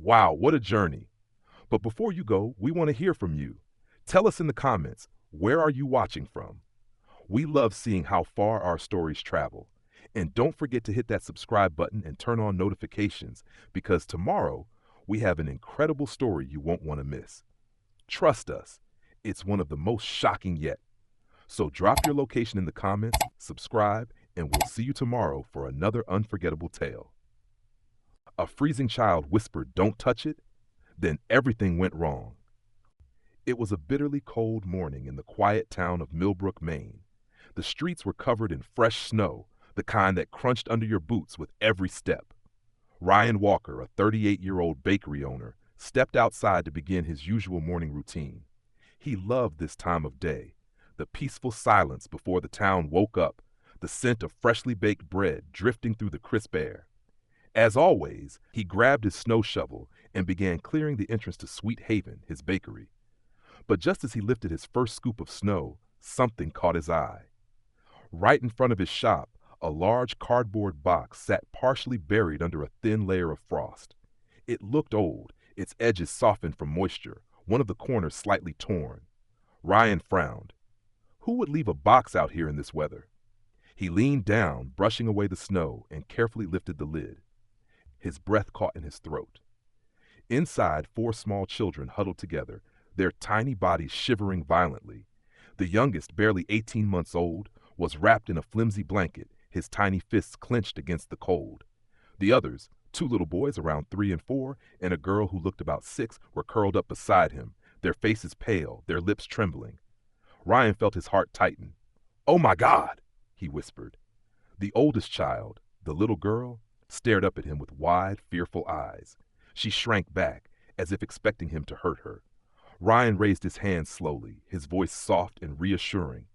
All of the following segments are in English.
Wow, what a journey. But before you go, we want to hear from you. Tell us in the comments, where are you watching from? We love seeing how far our stories travel. And don't forget to hit that subscribe button and turn on notifications because tomorrow we have an incredible story you won't want to miss. Trust us, it's one of the most shocking yet. So drop your location in the comments, subscribe, and we'll see you tomorrow for another unforgettable tale. A freezing child whispered, "Don't touch it." Then everything went wrong. It was a bitterly cold morning in the quiet town of Millbrook, Maine. The streets were covered in fresh snow, the kind that crunched under your boots with every step. Ryan Walker, a 38-year-old bakery owner, stepped outside to begin his usual morning routine. He loved this time of day, the peaceful silence before the town woke up, the scent of freshly baked bread drifting through the crisp air. As always, he grabbed his snow shovel and began clearing the entrance to Sweet Haven, his bakery. But just as he lifted his first scoop of snow, something caught his eye. Right in front of his shop, a large cardboard box sat partially buried under a thin layer of frost. It looked old, its edges softened from moisture, one of the corners slightly torn. Ryan frowned. Who would leave a box out here in this weather? He leaned down, brushing away the snow, and carefully lifted the lid. His breath caught in his throat. Inside, 4 small children huddled together, their tiny bodies shivering violently. The youngest, barely 18 months old, was wrapped in a flimsy blanket, his tiny fists clenched against the cold. The others, 2 little boys around 3 and 4, and a girl who looked about 6, were curled up beside him, their faces pale, their lips trembling. Ryan felt his heart tighten. "Oh my God!" he whispered. The oldest child, the little girl, stared up at him with wide, fearful eyes. She shrank back, as if expecting him to hurt her. Ryan raised his hand slowly, his voice soft and reassuring.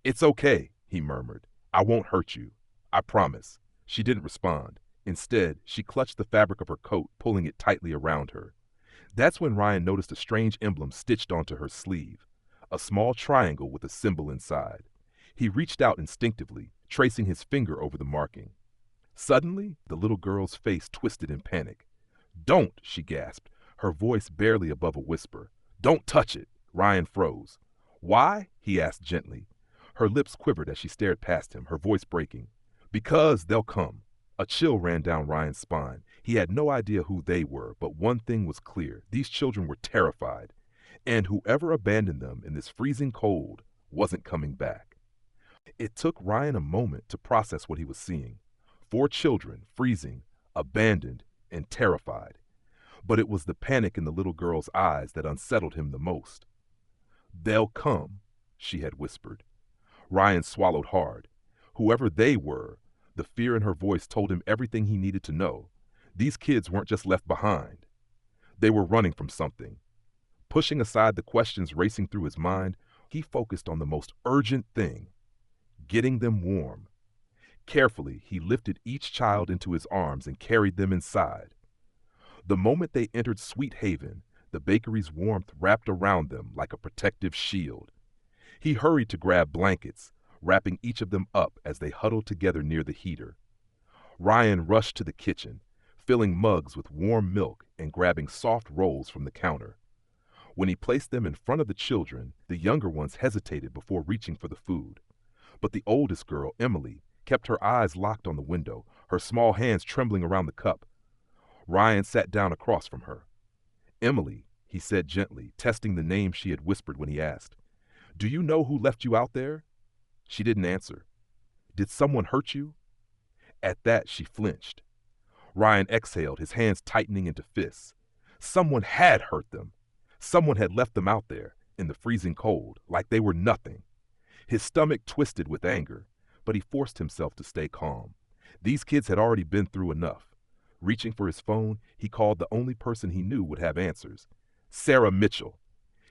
"It's okay," he murmured. "I won't hurt you. I promise." She didn't respond. Instead, she clutched the fabric of her coat, pulling it tightly around her. That's when Ryan noticed a strange emblem stitched onto her sleeve, a small triangle with a symbol inside. He reached out instinctively, tracing his finger over the marking. Suddenly, the little girl's face twisted in panic. "Don't!" she gasped, her voice barely above a whisper. "Don't touch it!" Ryan froze. "Why?" he asked gently. Her lips quivered as she stared past him, her voice breaking. "Because they'll come." A chill ran down Ryan's spine. He had no idea who they were, but one thing was clear. These children were terrified, and whoever abandoned them in this freezing cold wasn't coming back. It took Ryan a moment to process what he was seeing. 4 children, freezing, abandoned, and terrified. But it was the panic in the little girl's eyes that unsettled him the most. "They'll come," she had whispered. Ryan swallowed hard. Whoever they were, the fear in her voice told him everything he needed to know. These kids weren't just left behind. They were running from something. Pushing aside the questions racing through his mind, he focused on the most urgent thing: getting them warm. Carefully, he lifted each child into his arms and carried them inside. The moment they entered Sweet Haven, the bakery's warmth wrapped around them like a protective shield. He hurried to grab blankets, wrapping each of them up as they huddled together near the heater. Ryan rushed to the kitchen, filling mugs with warm milk and grabbing soft rolls from the counter. When he placed them in front of the children, the younger ones hesitated before reaching for the food. But the oldest girl, Emily, kept her eyes locked on the window, her small hands trembling around the cup. Ryan sat down across from her. "Emily," he said gently, testing the name she had whispered when he asked, "do you know who left you out there?" She didn't answer. "Did someone hurt you?" At that, she flinched. Ryan exhaled, his hands tightening into fists. Someone had hurt them. Someone had left them out there, in the freezing cold, like they were nothing. His stomach twisted with anger, but he forced himself to stay calm. These kids had already been through enough. Reaching for his phone, he called the only person he knew would have answers: Sarah Mitchell,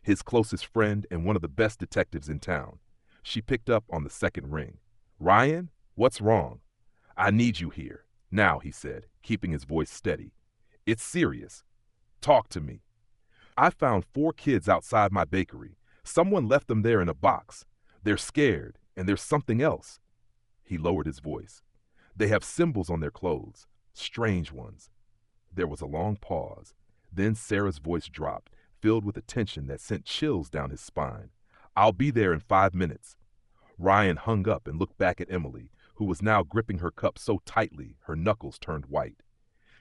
his closest friend and one of the best detectives in town. She picked up on the second ring. "Ryan, what's wrong?" "I need you here. Now," he said, keeping his voice steady. "It's serious. Talk to me. I found 4 kids outside my bakery. Someone left them there in a box. They're scared, and there's something else." He lowered his voice. "They have symbols on their clothes, strange ones." There was a long pause. Then Sarah's voice dropped, filled with a tension that sent chills down his spine. "I'll be there in 5 minutes." Ryan hung up and looked back at Emily, who was now gripping her cup so tightly her knuckles turned white.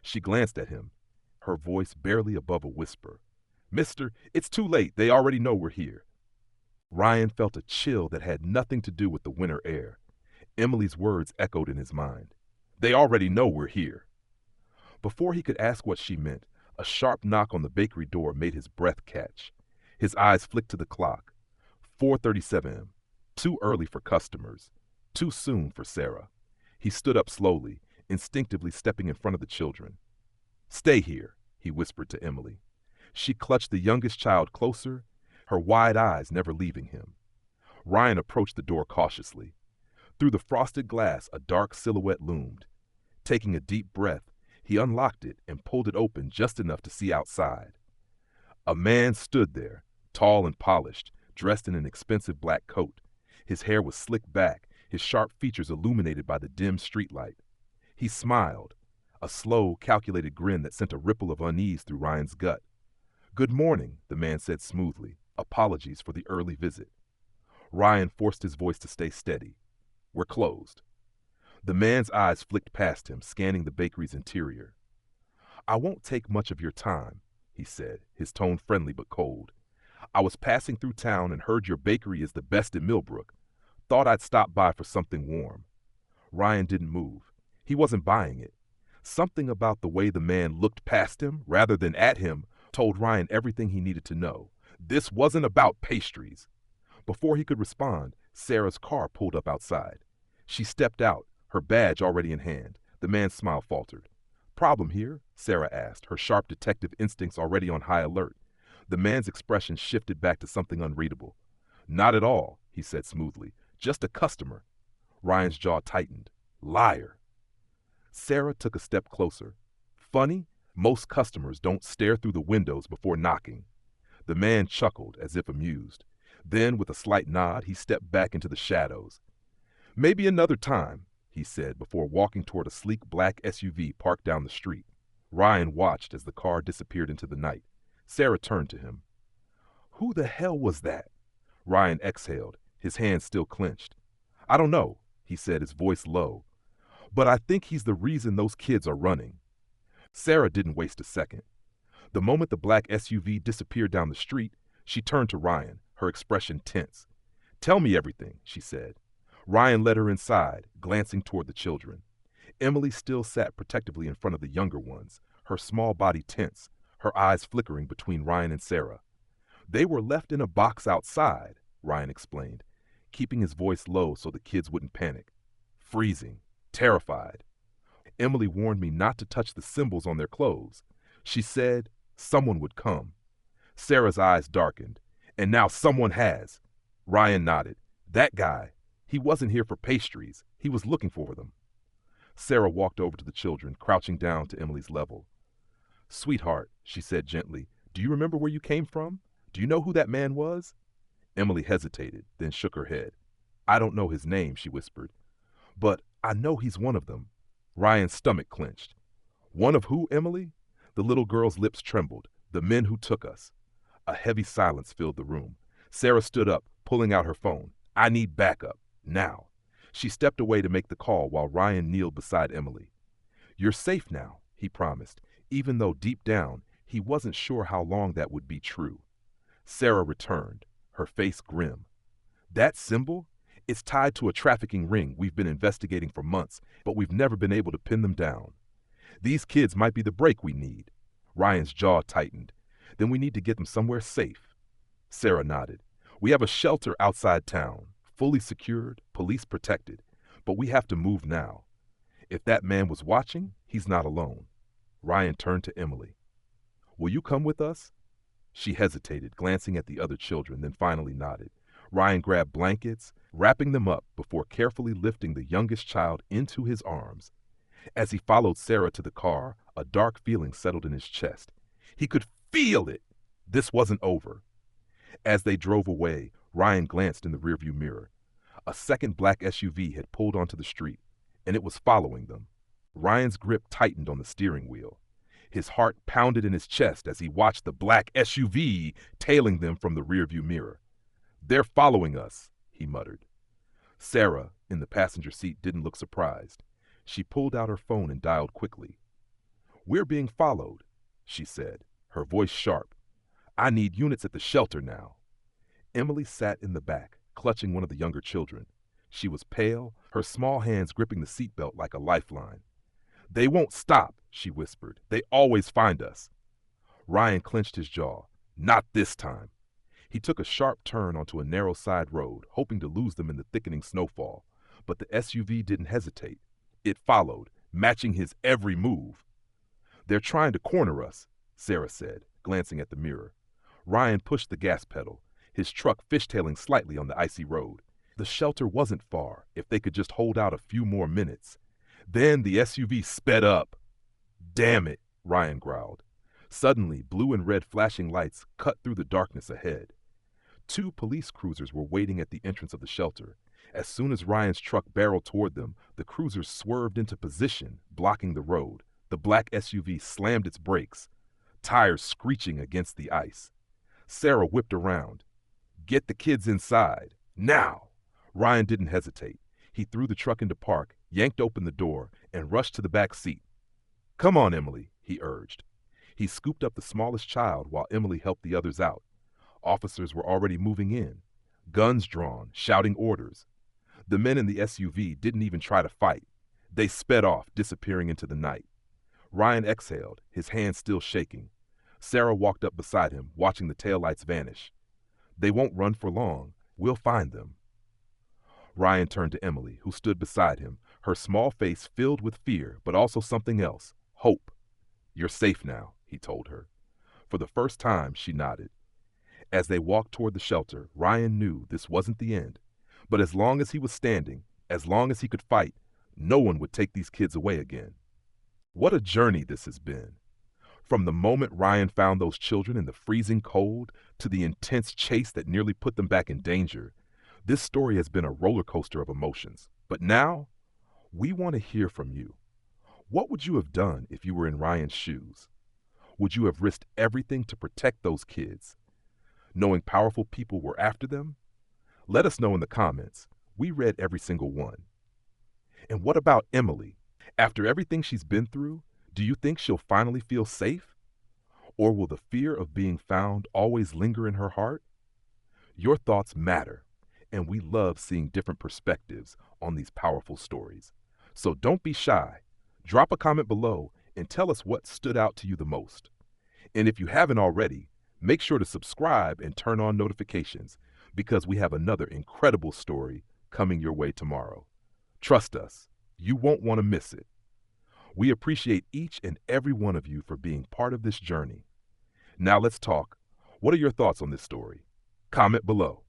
She glanced at him, her voice barely above a whisper. "Mister, it's too late. They already know we're here." Ryan felt a chill that had nothing to do with the winter air. Emily's words echoed in his mind. "They already know we're here." Before he could ask what she meant, a sharp knock on the bakery door made his breath catch. His eyes flicked to the clock. 4:37 a.m. Too early for customers. Too soon for Sarah. He stood up slowly, instinctively stepping in front of the children. "Stay here," he whispered to Emily. She clutched the youngest child closer, her wide eyes never leaving him. Ryan approached the door cautiously. Through the frosted glass, a dark silhouette loomed. Taking a deep breath, he unlocked it and pulled it open just enough to see outside. A man stood there, tall and polished, dressed in an expensive black coat. His hair was slicked back, his sharp features illuminated by the dim streetlight. He smiled, a slow, calculated grin that sent a ripple of unease through Ryan's gut. "Good morning," the man said smoothly. "Apologies for the early visit." Ryan forced his voice to stay steady. "We're closed." The man's eyes flicked past him, scanning the bakery's interior. "I won't take much of your time," he said, his tone friendly but cold. "I was passing through town and heard your bakery is the best in Millbrook. Thought I'd stop by for something warm." Ryan didn't move. He wasn't buying it. Something about the way the man looked past him, rather than at him, told Ryan everything he needed to know. This wasn't about pastries. Before he could respond, Sarah's car pulled up outside. She stepped out, her badge already in hand. The man's smile faltered. "Problem here?" Sarah asked, her sharp detective instincts already on high alert. The man's expression shifted back to something unreadable. "Not at all," he said smoothly. "Just a customer." Ryan's jaw tightened. Liar. Sarah took a step closer. "Funny, most customers don't stare through the windows before knocking." The man chuckled, as if amused. Then, with a slight nod, he stepped back into the shadows. "Maybe another time," he said before walking toward a sleek black SUV parked down the street. Ryan watched as the car disappeared into the night. Sarah turned to him. "Who the hell was that?" Ryan exhaled, his hands still clenched. "I don't know," he said, his voice low. "But I think he's the reason those kids are running." Sarah didn't waste a second. The moment the black SUV disappeared down the street, she turned to Ryan, her expression tense. "Tell me everything," she said. Ryan led her inside, glancing toward the children. Emily still sat protectively in front of the younger ones, her small body tense, her eyes flickering between Ryan and Sarah. "They were left in a box outside," Ryan explained, keeping his voice low so the kids wouldn't panic. "Freezing, terrified. Emily warned me not to touch the symbols on their clothes. She said someone would come." Sarah's eyes darkened. "And now someone has." Ryan nodded. "That guy. He wasn't here for pastries. He was looking for them." Sarah walked over to the children, crouching down to Emily's level. "Sweetheart," she said gently, "do you remember where you came from? Do you know who that man was?" Emily hesitated, then shook her head. "I don't know his name," she whispered. "But I know he's one of them." Ryan's stomach clenched. "One of who, Emily?" The little girl's lips trembled. "The men who took us." A heavy silence filled the room. Sarah stood up, pulling out her phone. "I need backup. Now." She stepped away to make the call while Ryan kneeled beside Emily. "You're safe now," he promised, even though deep down he wasn't sure how long that would be true. Sarah returned, her face grim. "That symbol? It's tied to a trafficking ring we've been investigating for months, but we've never been able to pin them down. These kids might be the break we need." Ryan's jaw tightened. "Then we need to get them somewhere safe." Sarah nodded. "We have a shelter outside town, fully secured, police protected, but we have to move now. If that man was watching, he's not alone." Ryan turned to Emily. "Will you come with us?" She hesitated, glancing at the other children, then finally nodded. Ryan grabbed blankets, wrapping them up before carefully lifting the youngest child into his arms. As he followed Sarah to the car, a dark feeling settled in his chest. He could feel it. This wasn't over. As they drove away, Ryan glanced in the rearview mirror. A second black SUV had pulled onto the street, and it was following them. Ryan's grip tightened on the steering wheel. His heart pounded in his chest as he watched the black SUV tailing them from the rearview mirror. "They're following us," he muttered. Sarah, in the passenger seat, didn't look surprised. She pulled out her phone and dialed quickly. "We're being followed," she said, her voice sharp. "I need units at the shelter now." Emily sat in the back, clutching one of the younger children. She was pale, her small hands gripping the seatbelt like a lifeline. "They won't stop," she whispered. "They always find us." Ryan clenched his jaw. "Not this time." He took a sharp turn onto a narrow side road, hoping to lose them in the thickening snowfall. But the SUV didn't hesitate. It followed, matching his every move. "They're trying to corner us," Sarah said, glancing at the mirror. Ryan pushed the gas pedal, his truck fishtailing slightly on the icy road. The shelter wasn't far, if they could just hold out a few more minutes. Then the SUV sped up. "Damn it," Ryan growled. Suddenly, blue and red flashing lights cut through the darkness ahead. 2 police cruisers were waiting at the entrance of the shelter. As soon as Ryan's truck barreled toward them, the cruisers swerved into position, blocking the road. The black SUV slammed its brakes, tires screeching against the ice. Sarah whipped around. "Get the kids inside, now!" Ryan didn't hesitate. He threw the truck into park, yanked open the door, and rushed to the back seat. "Come on, Emily," he urged. He scooped up the smallest child while Emily helped the others out. Officers were already moving in, guns drawn, shouting orders. The men in the SUV didn't even try to fight. They sped off, disappearing into the night. Ryan exhaled, his hands still shaking. Sarah walked up beside him, watching the taillights vanish. "They won't run for long. We'll find them." Ryan turned to Emily, who stood beside him, her small face filled with fear, but also something else, hope. "You're safe now," he told her. For the first time, she nodded. As they walked toward the shelter, Ryan knew this wasn't the end. But as long as he was standing, as long as he could fight, no one would take these kids away again. What a journey this has been. From the moment Ryan found those children in the freezing cold to the intense chase that nearly put them back in danger, this story has been a roller coaster of emotions. But now, we want to hear from you. What would you have done if you were in Ryan's shoes? Would you have risked everything to protect those kids, knowing powerful people were after them? Let us know in the comments. We read every single one. And what about Emily? After everything she's been through, do you think she'll finally feel safe? Or will the fear of being found always linger in her heart? Your thoughts matter, and we love seeing different perspectives on these powerful stories. So don't be shy. Drop a comment below and tell us what stood out to you the most. And if you haven't already, make sure to subscribe and turn on notifications, because we have another incredible story coming your way tomorrow. Trust us, you won't want to miss it. We appreciate each and every one of you for being part of this journey. Now let's talk. What are your thoughts on this story? Comment below.